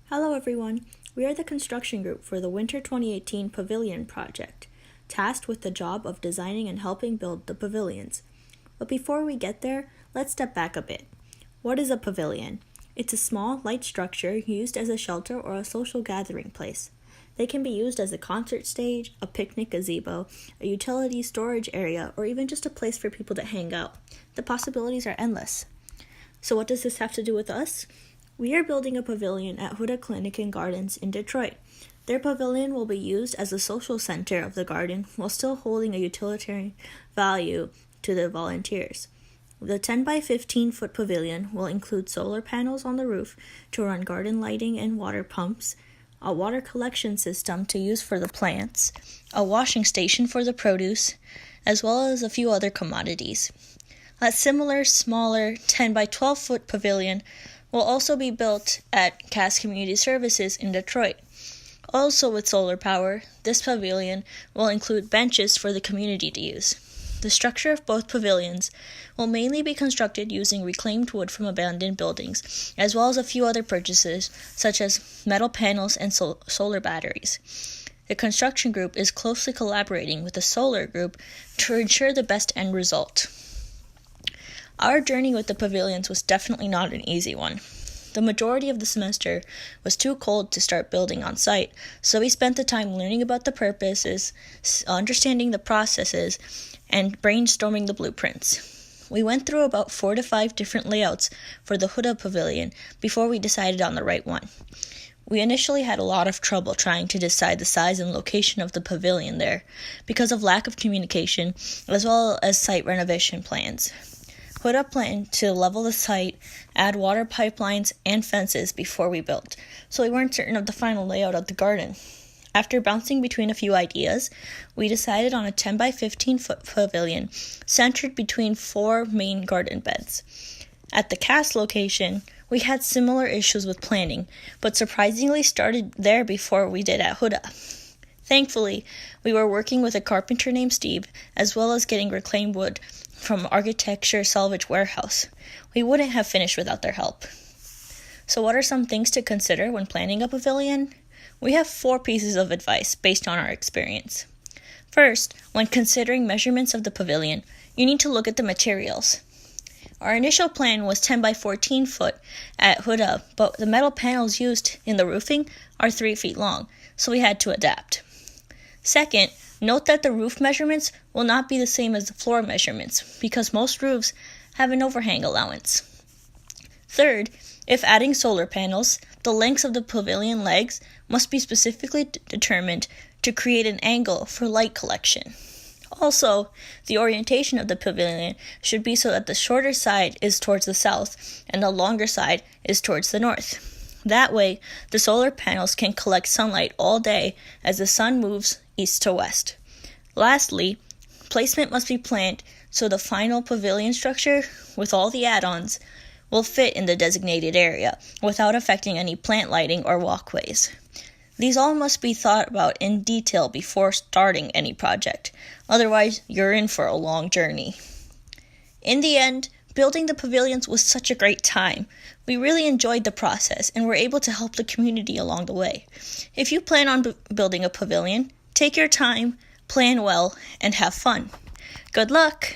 Hello everyone, we are the construction group for the Winter 2018 Pavilion Project, tasked with the job of designing and helping build the pavilions. But before we get there, let's step back a bit. What is a pavilion? It's a small, light structure used as a shelter or a social gathering place. They can be used as a concert stage, a picnic gazebo, a utility storage area, or even just a place for people to hang out. The possibilities are endless. So what does this have to do with us? We are building a pavilion at Huda Clinic and Gardens in Detroit. Their pavilion will be used as a social center of the garden while still holding a utilitarian value to the volunteers. The 10 by 15 foot pavilion will include solar panels on the roof to run garden lighting and water pumps, a water collection system to use for the plants, a washing station for the produce, as well as a few other commodities. A similar, smaller 10 by 12 foot pavilion will also be built at Cass Community Services in Detroit. Also with solar power, this pavilion will include benches for the community to use. The structure of both pavilions will mainly be constructed using reclaimed wood from abandoned buildings, as well as a few other purchases, such as metal panels and solar batteries. The construction group is closely collaborating with the solar group to ensure the best end result. Our journey with the pavilions was definitely not an easy one. The majority of the semester was too cold to start building on site, so we spent the time learning about the purposes, understanding the processes, and brainstorming the blueprints. We went through about 4 to 5 different layouts for the Huda Pavilion before we decided on the right one. We initially had a lot of trouble trying to decide the size and location of the pavilion there because of lack of communication as well as site renovation plans. Huda planned to level the site, add water pipelines, and fences before we built, so we weren't certain of the final layout of the garden. After bouncing between a few ideas, we decided on a 10 by 15 foot pavilion centered between 4 main garden beds. At the Cass location, we had similar issues with planning, but surprisingly started there before we did at Huda. Thankfully, we were working with a carpenter named Steve, as well as getting reclaimed wood from Architecture Salvage Warehouse. We wouldn't have finished without their help. So what are some things to consider when planning a pavilion? We have 4 pieces of advice based on our experience. First, when considering measurements of the pavilion, you need to look at the materials. Our initial plan was 10 by 14 foot at Huda, but the metal panels used in the roofing are 3 feet long, so we had to adapt. Second, note that the roof measurements will not be the same as the floor measurements because most roofs have an overhang allowance. Third, if adding solar panels, the lengths of the pavilion legs must be specifically determined to create an angle for light collection. Also, the orientation of the pavilion should be so that the shorter side is towards the south and the longer side is towards the north. That way, the solar panels can collect sunlight all day as the sun moves east to west. Lastly, placement must be planned so the final pavilion structure, with all the add-ons, will fit in the designated area without affecting any plant lighting or walkways. These all must be thought about in detail before starting any project, otherwise you're in for a long journey. In the end, building the pavilions was such a great time. We really enjoyed the process and were able to help the community along the way. If you plan on building a pavilion, take your time, plan well, and have fun. Good luck!